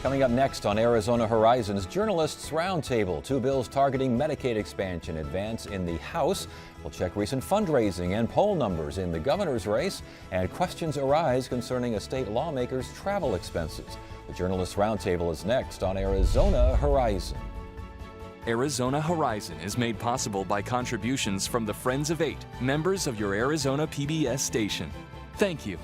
Coming up next on Arizona Horizons, Journalists Roundtable. Two bills targeting Medicaid expansion advance in the House. We'll check recent fundraising and poll numbers in the governor's race, and questions arise concerning a state lawmaker's travel expenses. The Journalists Roundtable is next on Arizona Horizon. Arizona Horizon is made possible by contributions from the Friends of Eight, members of your Arizona PBS station. Thank you.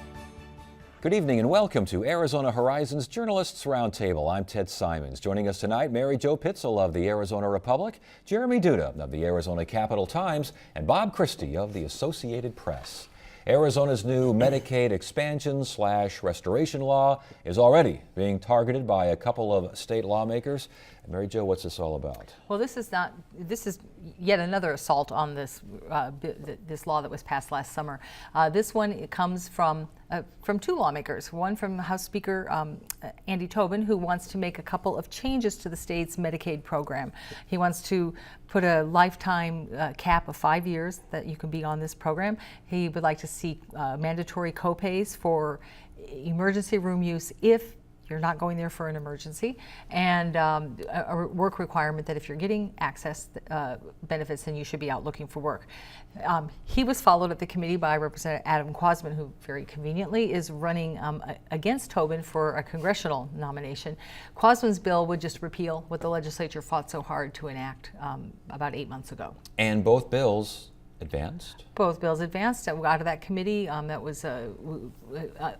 Good evening and welcome to Arizona Horizon's Journalists Roundtable. I'm Ted Simons. Joining us tonight, Mary Jo Pitzel of the Arizona Republic, Jeremy Duda of the Arizona Capital Times, and Bob Christie of the Associated Press. Arizona's new Medicaid expansion/restoration law is already being targeted by a couple of state lawmakers. Mary Jo, what's this all about? Well, this is yet another assault on this law that was passed last summer. This one, it comes from two lawmakers. One from House Speaker Andy Tobin, who wants to make a couple of changes to the state's Medicaid program. He wants to put a lifetime cap of 5 years that you can be on this program. He would like to see mandatory copays for emergency room use if you're not going there for an emergency, and a work requirement that if you're getting access benefits, then you should be out looking for work. He was followed at the committee by Representative Adam Quazman, who very conveniently is running against Tobin for a congressional nomination. Quazman's bill would just repeal what the legislature fought so hard to enact about 8 months ago. And both bills advanced? Both bills advanced out of that committee. That was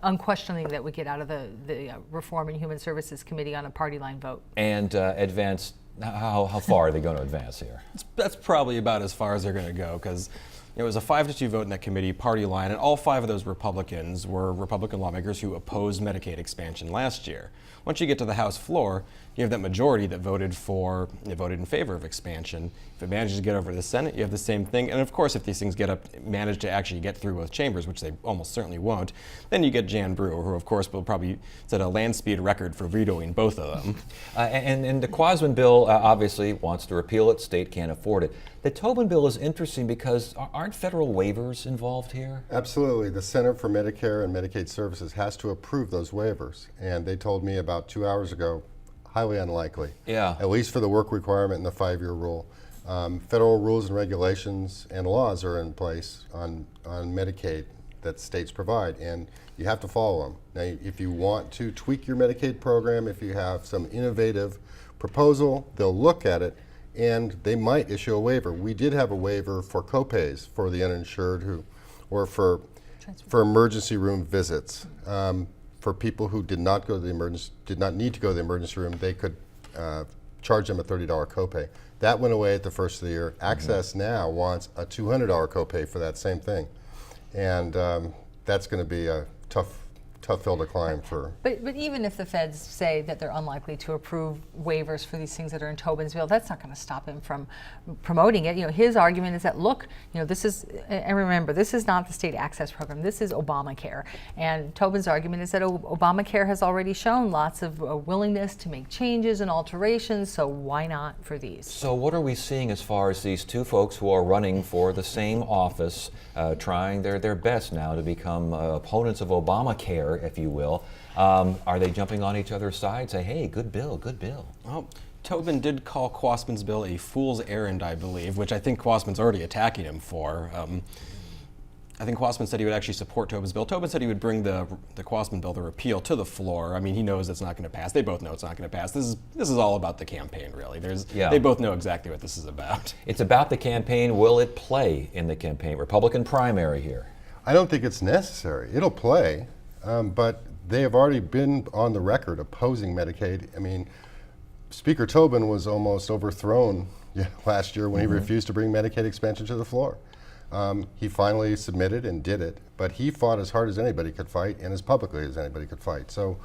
unquestioning that we get out of the Reform and Human Services Committee on a party line vote. And advanced, how far are they going to advance here? That's probably about as far as they're going to go, because it was a 5-2 vote in that committee, party line, and all 5 of those Republicans were Republican lawmakers who opposed Medicaid expansion last year. Once you get to the House floor, you have that majority that voted in favor of expansion. If it manages to get over to the Senate, you have the same thing. And of course, if these things manage to actually get through both chambers, which they almost certainly won't, then you get Jan Brewer, who of course will probably set a land speed record for vetoing both of them. And the Quazman bill obviously wants to repeal it. State can't afford it. The Tobin bill is interesting because aren't federal waivers involved here? Absolutely. The Center for Medicare and Medicaid Services has to approve those waivers. And they told me about 2 hours ago, highly unlikely. Yeah. At least for the work requirement and the 5-year rule. Federal rules and regulations and laws are in place on Medicaid that states provide, and you have to follow them. Now, if you want to tweak your Medicaid program, if you have some innovative proposal, they'll look at it and they might issue a waiver. We did have a waiver for copays for the uninsured or for emergency room visits. For people who did not need to go to the emergency room, they could charge them a $30 copay. That went away at the first of the year. Access now wants a $200 copay for that same thing, and that's going to be a tough hill to climb for. But even if the feds say that they're unlikely to approve waivers for these things that are in Tobin's bill, that's not going to stop him from promoting it. His argument is that, look, this is, and remember, this is not the state access program. This is Obamacare. And Tobin's argument is that Obamacare has already shown lots of willingness to make changes and alterations, so why not for these? So what are we seeing as far as these two folks who are running for the same office, trying their best now to become opponents of Obamacare, if you will? Are they jumping on each other's side, say, hey, good bill, good bill? Well, Tobin did call Quazman's bill a fool's errand, I believe, which I think Quazman's already attacking him for. I think Quazman said he would actually support Tobin's bill. Tobin said he would bring the Quazman bill, the repeal, to the floor. I mean, he knows it's not going to pass. They both know it's not going to pass. This is all about the campaign, really. They both know exactly what this is about. It's about the campaign. Will it play in the campaign? Republican primary here. I don't think it's necessary. It'll play, but they have already been on the record opposing Medicaid. I mean, Speaker Tobin was almost overthrown last year when he refused to bring Medicaid expansion to the floor. He finally submitted and did it, but he fought as hard as anybody could fight and as publicly as anybody could fight. So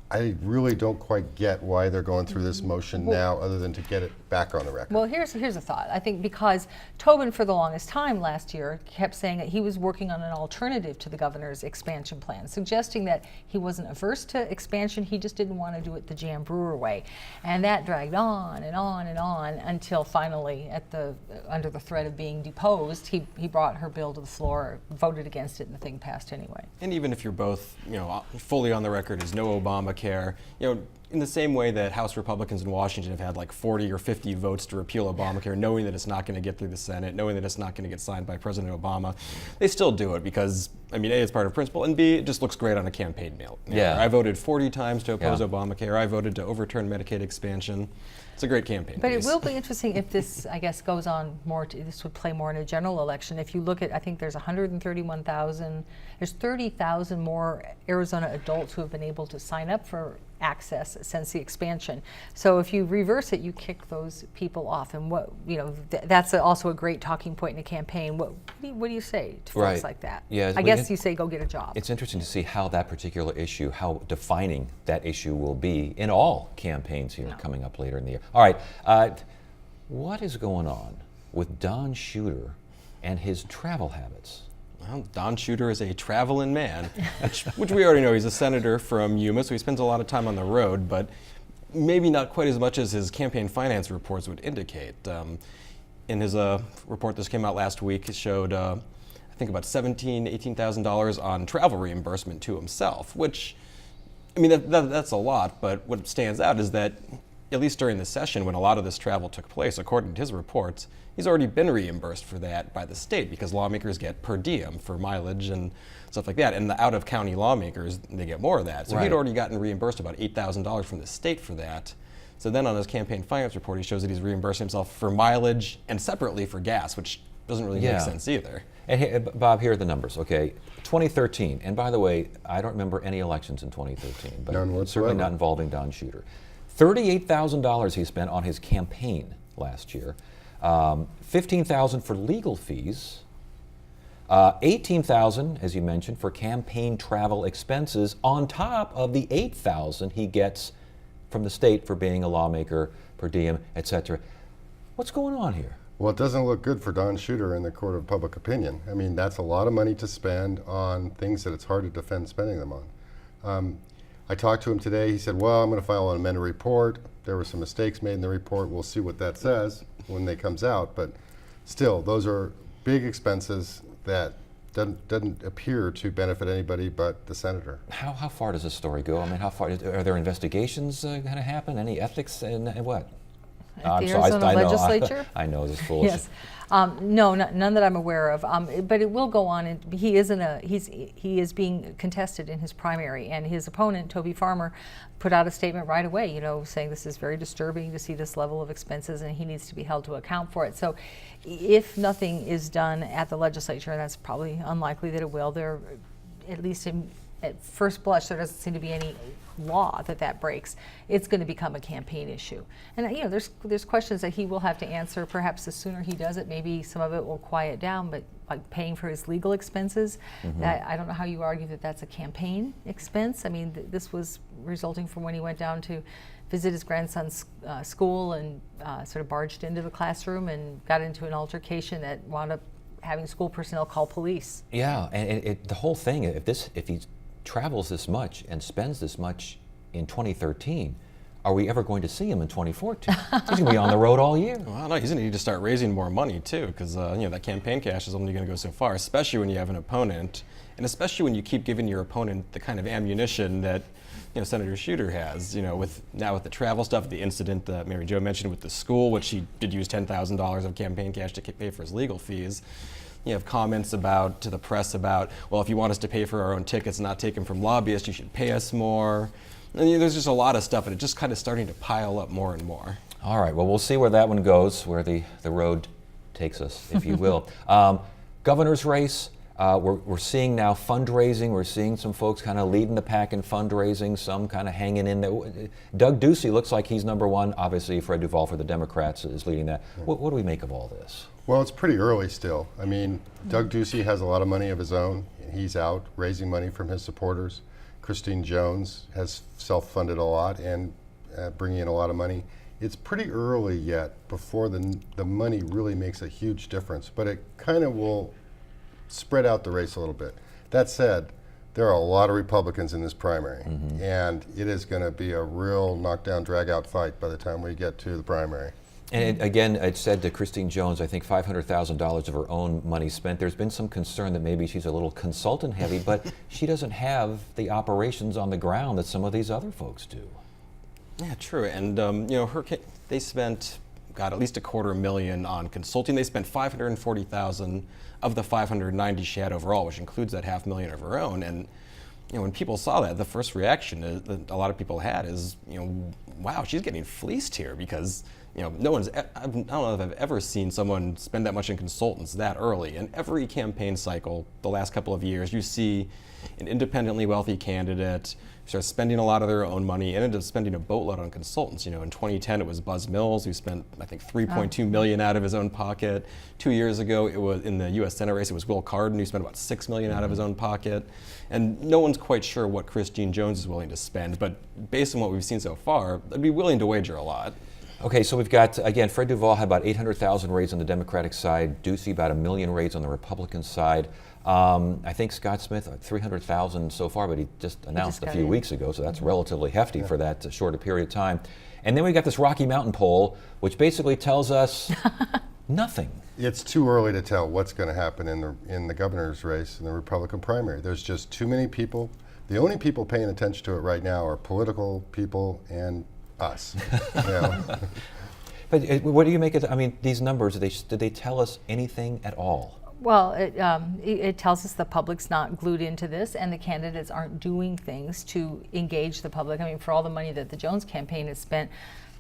I really don't quite get why they're going through this motion now, other than to get it back on the record. Well, here's a thought. I think because Tobin, for the longest time last year, kept saying that he was working on an alternative to the governor's expansion plan, suggesting that he wasn't averse to expansion, he just didn't want to do it the Jan Brewer way. And that dragged on and on and on until finally, under the threat of being deposed, he brought her bill to the floor, voted against it, and the thing passed anyway. And even if you're both, fully on the record as no Obamacare, in the same way that House Republicans in Washington have had like 40 or 50 votes to repeal Obamacare, knowing that it's not going to get through the Senate, knowing that it's not going to get signed by President Obama, they still do it because, I mean, A, it's part of principle, and B, it just looks great on a campaign mail. Yeah. I voted 40 times to oppose Yeah. Obamacare. I voted to overturn Medicaid expansion. It's a great campaign But it piece. will be interesting if this, I guess, goes on more, this would play more in a general election. If you look at, I think there's 131,000, there's 30,000 more Arizona adults who have been able to sign up for access since the expansion. So if you reverse it, you kick those people off. And what, you know, that's also a great talking point in a campaign. What do you say to Right. folks like that? Yeah, I we guess get- you say go get a job. It's interesting to see how that particular issue, how defining that issue will be in all campaigns here coming up later in the year. All right, what is going on with Don Shooter and his travel habits? Well, Don Shooter is a traveling man, which we already know. He's a senator from Yuma, so he spends a lot of time on the road, but maybe not quite as much as his campaign finance reports would indicate. In his report this came out last week, it showed, I think, about $17,000, $18,000 on travel reimbursement to himself, which, I mean, that's a lot, but what stands out is that at least during the session when a lot of this travel took place, according to his reports, he's already been reimbursed for that by the state because lawmakers get per diem for mileage and stuff like that. And the out-of-county lawmakers, they get more of that. So Right. he'd already gotten reimbursed about $8,000 from the state for that. So then on his campaign finance report, he shows that he's reimbursed himself for mileage and separately for gas, which doesn't really Yeah. make sense either. And Bob, here are the numbers, okay? 2013, and by the way, I don't remember any elections in 2013, but None certainly whatsoever. not involving Don Shooter. $38,000 he spent on his campaign last year, $15,000 for legal fees, $18,000, as you mentioned, for campaign travel expenses, on top of the $8,000 he gets from the state for being a lawmaker, per diem, etc. What's going on here? Well, it doesn't look good for Don Shooter in the court of public opinion. I mean, that's a lot of money to spend on things that it's hard to defend spending them on. I talked to him today. He said, well, I'm going to file an amended report. There were some mistakes made in the report. We'll see what that says when it comes out. But still, those are big expenses that doesn't appear to benefit anybody but the senator. How far does this story go? I mean, how far, are there investigations going to happen? Any ethics and what? At the Arizona legislature? I know this is foolish. Yes. No, none that I'm aware of. But it will go on. And he is being contested in his primary, and his opponent, Toby Farmer, put out a statement right away, you know, saying this is very disturbing to see this level of expenses, and he needs to be held to account for it. So, if nothing is done at the legislature, and that's probably unlikely that it will, there, at least at first blush, there doesn't seem to be any law that breaks. It's going to become a campaign issue, and you know, there's questions that he will have to answer. Perhaps the sooner he does it, maybe some of it will quiet down. But like paying for his legal expenses, that, I don't know how you argue that that's a campaign expense. I mean, this was resulting from when he went down to visit his grandson's school and sort of barged into the classroom and got into an altercation that wound up having school personnel call police. Yeah, and the whole thing, if he travels this much and spends this much in 2013, are we ever going to see him in 2014? He's going to be on the road all year. Well, no, he's going to need to start raising more money too, because you know, that campaign cash is only going to go so far, especially when you have an opponent, and especially when you keep giving your opponent the kind of ammunition that, you know, Senator Shooter has. You know, with the travel stuff, the incident that Mary Jo mentioned with the school, which he did use $10,000 of campaign cash to pay for his legal fees. You have comments to the press about, well, if you want us to pay for our own tickets and not take them from lobbyists, you should pay us more. And, you know, there's just a lot of stuff, and it's just kind of starting to pile up more and more. All right, well, we'll see where that one goes, where the road takes us, if you will. Governor's race, we're seeing now fundraising. We're seeing some folks kind of leading the pack in fundraising, some kind of hanging in there. Doug Ducey looks like he's number one. Obviously, Fred Duvall for the Democrats is leading that. What do we make of all this? Well, it's pretty early still. I mean, Doug Ducey has a lot of money of his own. He's out raising money from his supporters. Christine Jones has self-funded a lot and bringing in a lot of money. It's pretty early yet before the money really makes a huge difference, but it kind of will spread out the race a little bit. That said, there are a lot of Republicans in this primary, and it is going to be a real knockdown, drag-out fight by the time we get to the primary. And again, it said to Christine Jones, I think $500,000 of her own money spent. There's been some concern that maybe she's a little consultant heavy, but she doesn't have the operations on the ground that some of these other folks do. Yeah, true. And they spent, God, at least $250,000 on consulting. They spent $540,000 of the $590,000 she had overall, which includes that $500,000 of her own. And when people saw that, the first reaction that a lot of people had is, wow, she's getting fleeced here, because no one's. I don't know if I've ever seen someone spend that much in consultants that early. In every campaign cycle, the last couple of years, you see an independently wealthy candidate start spending a lot of their own money and ended up spending a boatload on consultants. In 2010, it was Buzz Mills, who spent, I think, $3.2 million out of his own pocket. 2 years ago, it was in the U.S. Senate race, it was Will Cardin, who spent about $6 million out of his own pocket. And no one's quite sure what Christine Jones is willing to spend, but based on what we've seen so far, I'd be willing to wager a lot. Okay, so we've got, again, Fred Duvall had about 800,000 raised on the Democratic side, Ducey about 1 million raised on the Republican side. I think Scott Smith, 300,000 so far, but he just announced a few weeks ago, so that's relatively hefty for that shorter period of time. And then we got this Rocky Mountain poll, which basically tells us nothing. It's too early to tell what's going to happen in the governor's race in the Republican primary. There's just too many people. The only people paying attention to it right now are political people and us. But what do you make of I mean, these numbers, did they tell us anything at all? Well, it tells us the public's not glued into this, and the candidates aren't doing things to engage the public. I mean, for all the money that the Jones campaign has spent,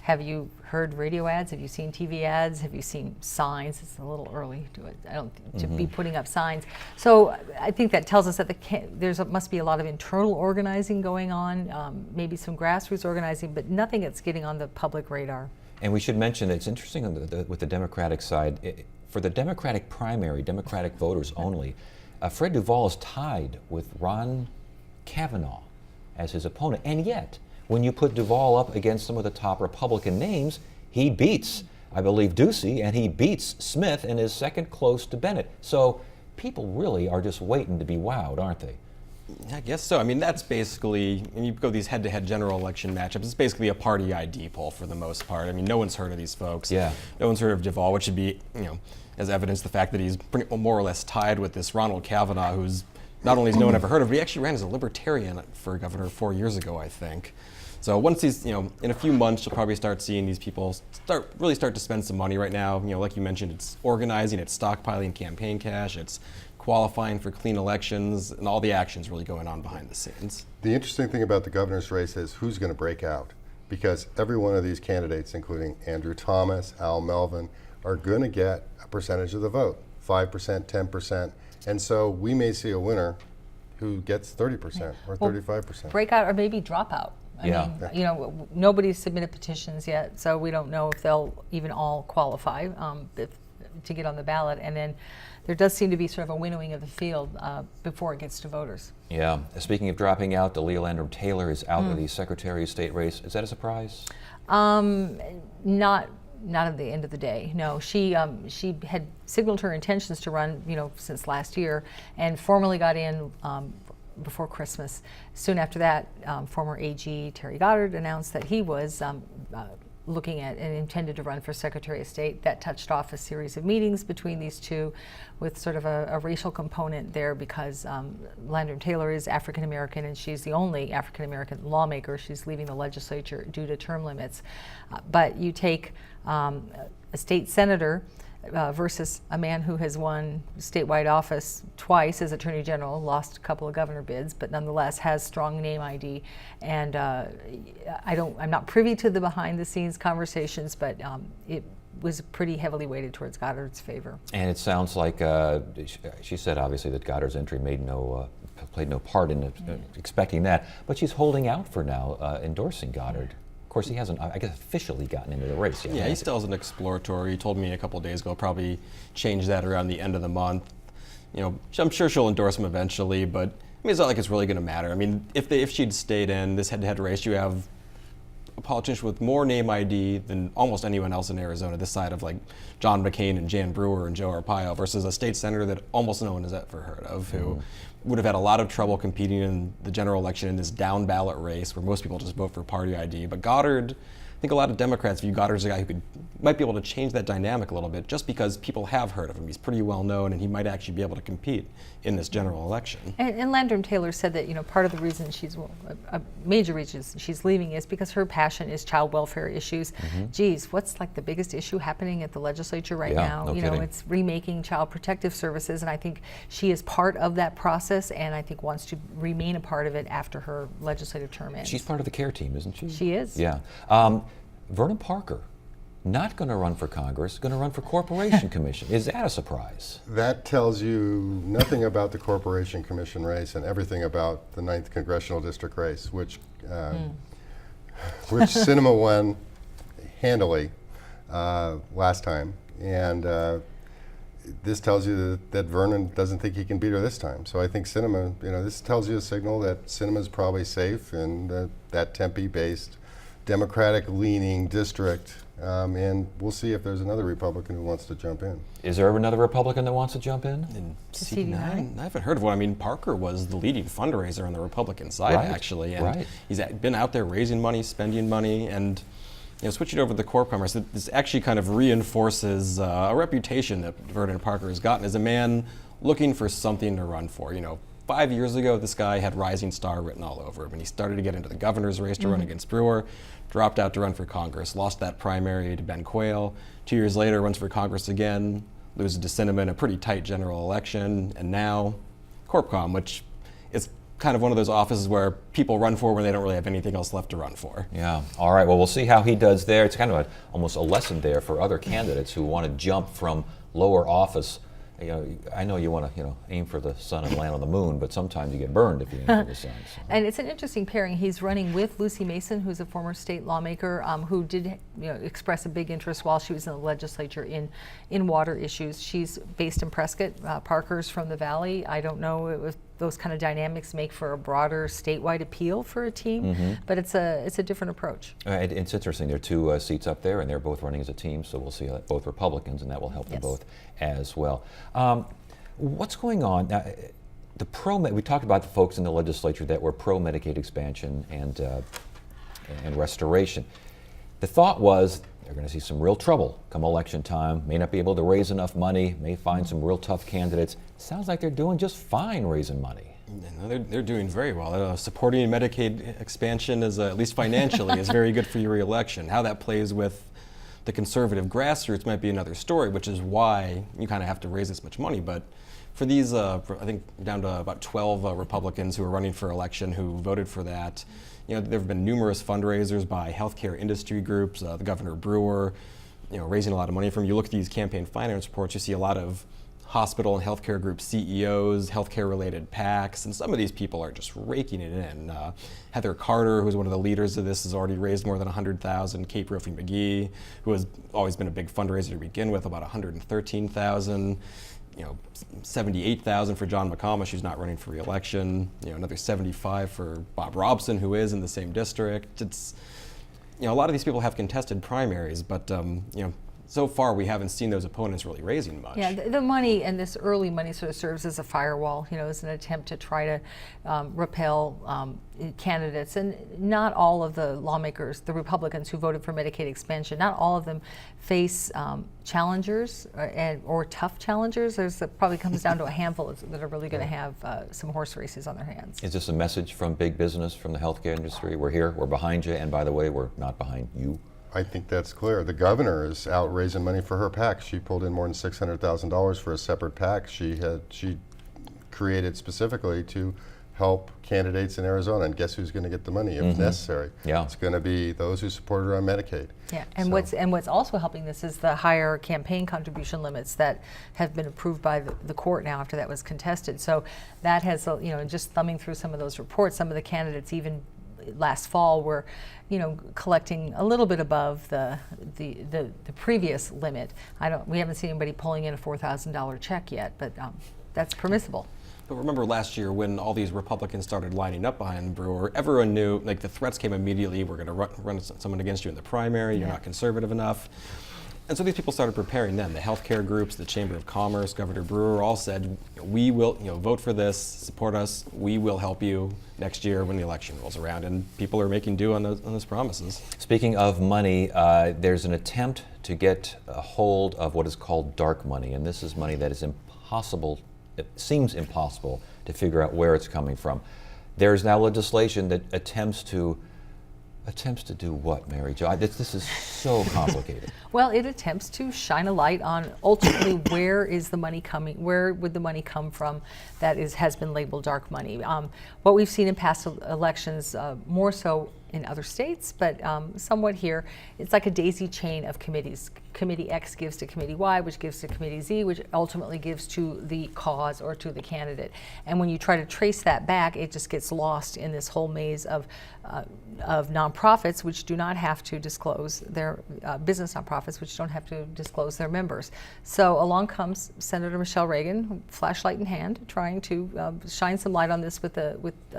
have you heard radio ads? Have you seen TV ads? Have you seen signs? It's a little early to be putting up signs. So I think that tells us that must be a lot of internal organizing going on, maybe some grassroots organizing, but nothing that's getting on the public radar. And we should mention that it's interesting with the Democratic side. For the Democratic primary, Democratic voters only, Fred Duvall is tied with Ron Kavanaugh as his opponent. And yet, when you put Duvall up against some of the top Republican names, he beats, I believe, Ducey, and he beats Smith and is second close to Bennett. So people really are just waiting to be wowed, aren't they? I guess so. I mean, that's basically, when you go these head-to-head general election matchups, it's basically a party ID poll for the most part. I mean, no one's heard of these folks. Yeah. No one's heard of Duvall, which would be, as evidence the fact that he's more or less tied with this Ronald Kavanaugh, who's not only has no one ever heard of, but he actually ran as a libertarian for governor 4 years ago, I think. So once these, in a few months, you'll probably start seeing these people really start to spend some money right now. Like you mentioned, it's organizing, it's stockpiling campaign cash, it's qualifying for clean elections, and all the actions really going on behind the scenes. The interesting thing about the governor's race is who's going to break out, because every one of these candidates, including Andrew Thomas, Al Melvin, are going to get a percentage of the vote, 5%, 10%, and so we may see a winner who gets 30% or 35%. Breakout or maybe dropout. I mean, nobody's submitted petitions yet, so we don't know if they'll even all qualify to get on the ballot. And then there does seem to be sort of a winnowing of the field before it gets to voters. Yeah. Speaking of dropping out, Dalia Landrum Taylor is out of the Secretary of State race. Is that a surprise? Not at the end of the day. No, she had signaled her intentions to run, since last year, and formally got in before Christmas. Soon after that, former AG Terry Goddard announced that he was looking at and intended to run for Secretary of State. That touched off a series of meetings between these two with sort of a racial component there, because Landrum Taylor is African American and she's the only African American lawmaker. She's leaving the legislature due to term limits. But you take a state senator versus a man who has won statewide office twice as Attorney General, lost a couple of governor bids, but nonetheless has strong name ID. And I'm not privy to the behind-the-scenes conversations, but it was pretty heavily weighted towards Goddard's favor. And it sounds like she said obviously that Goddard's entry played no part in expecting that, but she's holding out for now, endorsing Goddard. Of course, he hasn't, I guess, officially gotten into the race yet. Yeah, he still has an exploratory. He told me a couple of days ago, probably change that around the end of the month. I'm sure she'll endorse him eventually, but it's not like it's really going to matter. I mean, if she'd stayed in this head-to-head race, you have a politician with more name ID than almost anyone else in Arizona, this side of like John McCain and Jan Brewer and Joe Arpaio, versus a state senator that almost no one has ever heard of, who would have had a lot of trouble competing in the general election in this down ballot race where most people just vote for party ID. But Goddard, I think a lot of Democrats view Goddard as a guy who might be able to change that dynamic a little bit, just because people have heard of him. He's pretty well known, and he might actually be able to compete in this general election. And Landrum Taylor said that, part of the reason a major reason she's leaving is because her passion is child welfare issues. Geez, what's like the biggest issue happening at the legislature right now? No kidding. It's remaking child protective services, and I think she is part of that process, and I think wants to remain a part of it after her legislative term ends. She's part of the CARE team, isn't she? She is. Yeah. Vernon Parker, not going to run for Congress, going to run for Corporation Commission. Is that a surprise? That tells you nothing about the Corporation Commission race and everything about the 9th Congressional District race, which Sinema won handily last time. And this tells you that Vernon doesn't think he can beat her this time. So I think Sinema, this tells you a signal that Sinema's probably safe in that Tempe-based Democratic-leaning district, and we'll see if there's another Republican who wants to jump in. Is there another Republican that wants to jump in? To CD9? I haven't heard of one. I mean, Parker was the leading fundraiser on the Republican side, Right, actually, and right. he's been out there raising money, spending money, and switching over to the Corp Commerce, this actually kind of reinforces a reputation that Vernon Parker has gotten as a man looking for something to run for. 5 years ago, this guy had Rising Star written all over him, and he started to get into the governor's race to run against Brewer, dropped out to run for Congress, lost that primary to Ben Quayle. 2 years later, runs for Congress again, loses to Sinema in a pretty tight general election, and now CorpCom, which is kind of one of those offices where people run for when they don't really have anything else left to run for. Yeah. All right. Well, we'll see how he does there. It's kind of almost a lesson there for other candidates who want to jump from lower office. I know you want to, aim for the sun and land on the moon, but sometimes you get burned if you aim for the sun. So. And it's an interesting pairing. He's running with Lucy Mason, who's a former state lawmaker who did express a big interest while she was in the legislature in water issues. She's based in Prescott. Parker's from the Valley. I don't know if those kind of dynamics make for a broader statewide appeal for a team, but it's a different approach. It's interesting. There are two seats up there, and they're both running as a team, so we'll see both Republicans, and that will help them both as well. What's going on? We talked about the folks in the legislature that were pro-Medicaid expansion and restoration. The thought was they're going to see some real trouble come election time, may not be able to raise enough money, may find some real tough candidates. Sounds like they're doing just fine raising money. They're doing very well. Supporting Medicaid expansion, at least financially, is very good for your reelection. How that plays with the conservative grassroots might be another story, which is why you kind of have to raise this much money. But for these, I think down to about 12 Republicans who are running for election who voted for that, there have been numerous fundraisers by healthcare industry groups, the Governor Brewer, raising a lot of money from. You look at these campaign finance reports, you see a lot of hospital and healthcare group CEOs, healthcare-related PACs, and some of these people are just raking it in. Heather Carter, who's one of the leaders of this, has already raised more than $100,000. Kate Brophy-McGee, who has always been a big fundraiser to begin with, about $113,000. $78,000 for John McComish, who's not running for re-election. Another $75,000 for Bob Robson, who is in the same district. It's a lot of these people have contested primaries, but so far we haven't seen those opponents really raising much. Yeah, the money and this early money sort of serves as a firewall, as an attempt to try to repel candidates. And not all of the lawmakers, the Republicans who voted for Medicaid expansion, not all of them face challengers or tough challengers. That probably comes down to a handful that are really going to have some horse races on their hands. Is this a message from big business, from the healthcare industry? We're here, we're behind you, and by the way, we're not behind you. I think that's clear. The governor is out raising money for her PAC. She pulled in more than $600,000 for a separate PAC she created specifically to help candidates in Arizona. And guess who's going to get the money if necessary? Yeah. It's going to be those who support her on Medicaid. Yeah, and what's also helping this is the higher campaign contribution limits that have been approved by the court now after that was contested. So that has, just thumbing through some of those reports, some of the candidates even last fall were, collecting a little bit above the previous limit. We haven't seen anybody pulling in a $4,000 check yet, but that's permissible. But remember last year when all these Republicans started lining up behind Brewer, everyone knew, the threats came immediately. We're going to run someone against you in the primary. You're not conservative enough. And so these people started preparing then. The healthcare groups, the Chamber of Commerce, Governor Brewer all said, we will vote for this, support us, we will help you next year when the election rolls around. And people are making do on those promises. Speaking of money, there's an attempt to get a hold of what is called dark money, and this is money that is impossible, it seems impossible to figure out where it's coming from. There's now legislation that attempts to do what, Mary Jo? This is so complicated. Well, it attempts to shine a light on ultimately where is the money coming, where would the money come from that has been labeled dark money. What we've seen in past elections, more so in other states, but somewhat here, it's like a daisy chain of committees. Committee X gives to Committee Y, which gives to Committee Z, which ultimately gives to the cause or to the candidate. And when you try to trace that back, it just gets lost in this whole maze of nonprofits, which do not have to disclose their business nonprofits, which don't have to disclose their members. So along comes Senator Michelle Reagan, flashlight in hand, trying to shine some light on this with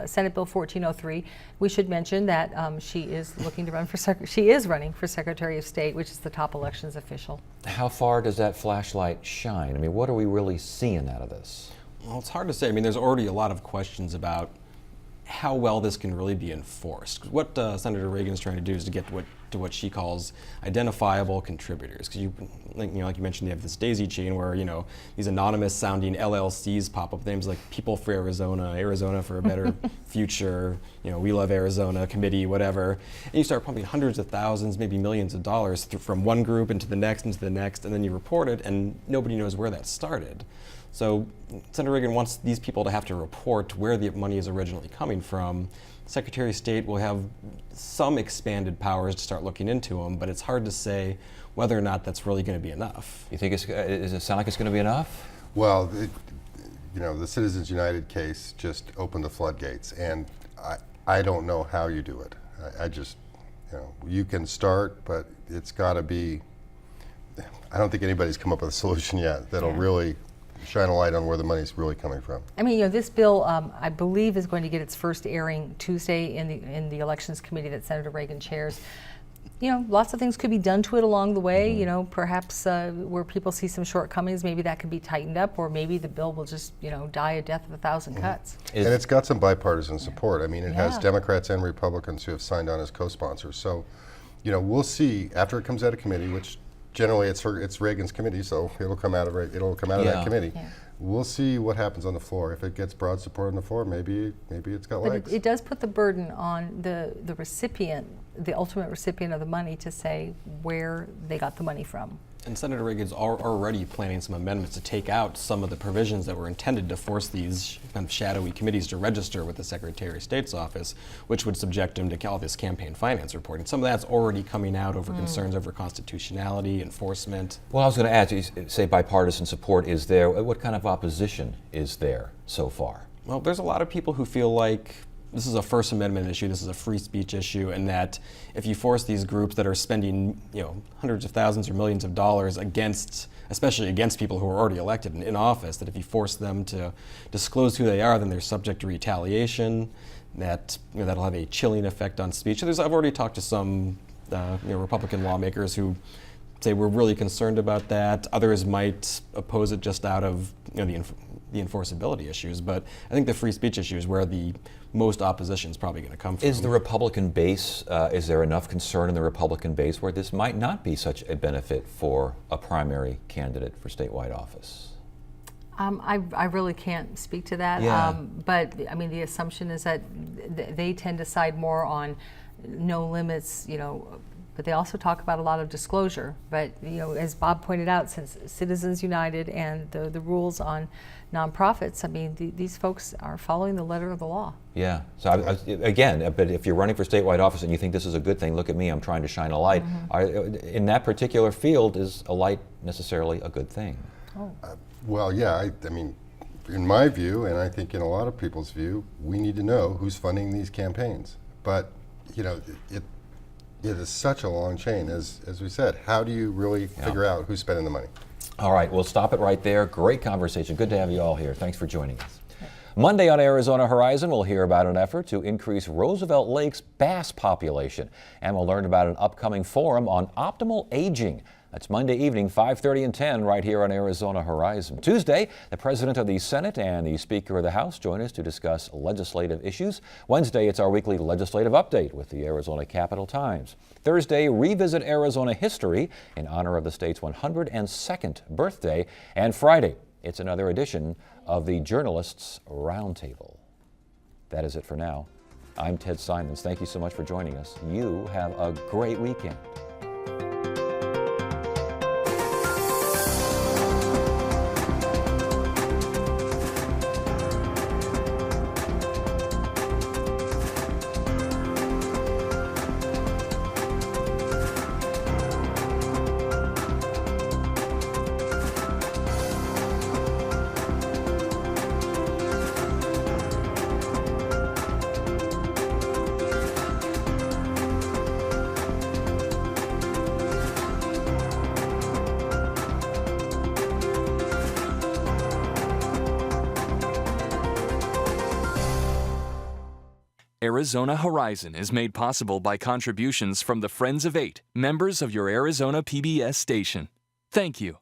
Senate Bill 1403. We should mention that she is looking to run for she is running for Secretary of State, which is the top elections official. How far does that flashlight shine? I mean, what are we really seeing out of this? Well, it's hard to say. I mean, there's already a lot of questions about how well this can really be enforced. What Senator Reagan is trying to do is to get to what she calls identifiable contributors. Because like you mentioned, they have this daisy chain where these anonymous sounding LLCs pop up, names like People for Arizona, Arizona for a Better Future, We Love Arizona Committee, whatever. And you start pumping hundreds of thousands, maybe millions of dollars from one group into the next, and then you report it, and nobody knows where that started. So Senator Reagan wants these people to have to report where the money is originally coming from. Secretary of State will have some expanded powers to start looking into them, but it's hard to say whether or not that's really going to be enough. You think does it sound like it's going to be enough? Well, the Citizens United case just opened the floodgates, and I don't know how you do it. I just, you can start, but it's got to be, I don't think anybody's come up with a solution yet that'll really shine a light on where the money's really coming from. I mean, this bill, I believe, is going to get its first airing Tuesday in the Elections Committee that Senator Reagan chairs. Lots of things could be done to it along the way. Perhaps where people see some shortcomings, maybe that could be tightened up, or maybe the bill will just, die a death of 1,000 cuts. And it's got some bipartisan support. I mean, it has Yeah. Democrats and Republicans who have signed on as co-sponsors. So, we'll see after it comes out of committee, which generally it's Reagan's committee, so it'll come out of that committee. Yeah. We'll see what happens on the floor. If it gets broad support on the floor, maybe it's got But legs. it does put the burden on the recipient, the ultimate recipient of the money, to say where they got the money from. And Senator Reagan's already planning some amendments to take out some of the provisions that were intended to force these kind of shadowy committees to register with the Secretary of State's office, which would subject them to all this campaign finance reporting. Some of that's already coming out over concerns over constitutionality, enforcement. Well, I was going to ask, you say bipartisan support is there. What kind of opposition is there so far? Well, there's a lot of people who feel like this is a First Amendment issue, this is a free speech issue, and that if you force these groups that are spending hundreds of thousands or millions of dollars especially against people who are already elected and in office, that if you force them to disclose who they are, then they're subject to retaliation, that that'll have a chilling effect on speech. So I've already talked to some Republican lawmakers who say we're really concerned about that. Others might oppose it just out of the enforceability issues, but I think the free speech issue is where the most opposition is probably going to come from. Is the Republican base, is there enough concern in the Republican base where this might not be such a benefit for a primary candidate for statewide office? I really can't speak to that, Yeah. but I mean, the assumption is that they tend to side more on no limits, but they also talk about a lot of disclosure. But as Bob pointed out, since Citizens United and the rules on nonprofits, I mean, these folks are following the letter of the law. Yeah. So again, but if you're running for statewide office and you think this is a good thing, look at me, I'm trying to shine a light. In that particular field, is a light necessarily a good thing? Well, yeah, I mean, in my view, and I think in a lot of people's view, we need to know who's funding these campaigns. But it is such a long chain, as we said. How do you really figure out who's spending the money? All right, we'll stop it right there. Great conversation. Good to have you all here. Thanks for joining us. Monday on Arizona Horizon, we'll hear about an effort to increase Roosevelt Lake's bass population, and we'll learn about an upcoming forum on optimal aging. That's Monday evening, 5:30 and 10, right here on Arizona Horizon. Tuesday, the President of the Senate and the Speaker of the House join us to discuss legislative issues. Wednesday, it's our weekly legislative update with the Arizona Capitol Times. Thursday, revisit Arizona history in honor of the state's 102nd birthday. And Friday, it's another edition of the Journalists Roundtable. That is it for now. I'm Ted Simons. Thank you so much for joining us. You have a great weekend. Arizona Horizon is made possible by contributions from the Friends of 8, members of your Arizona PBS station. Thank you.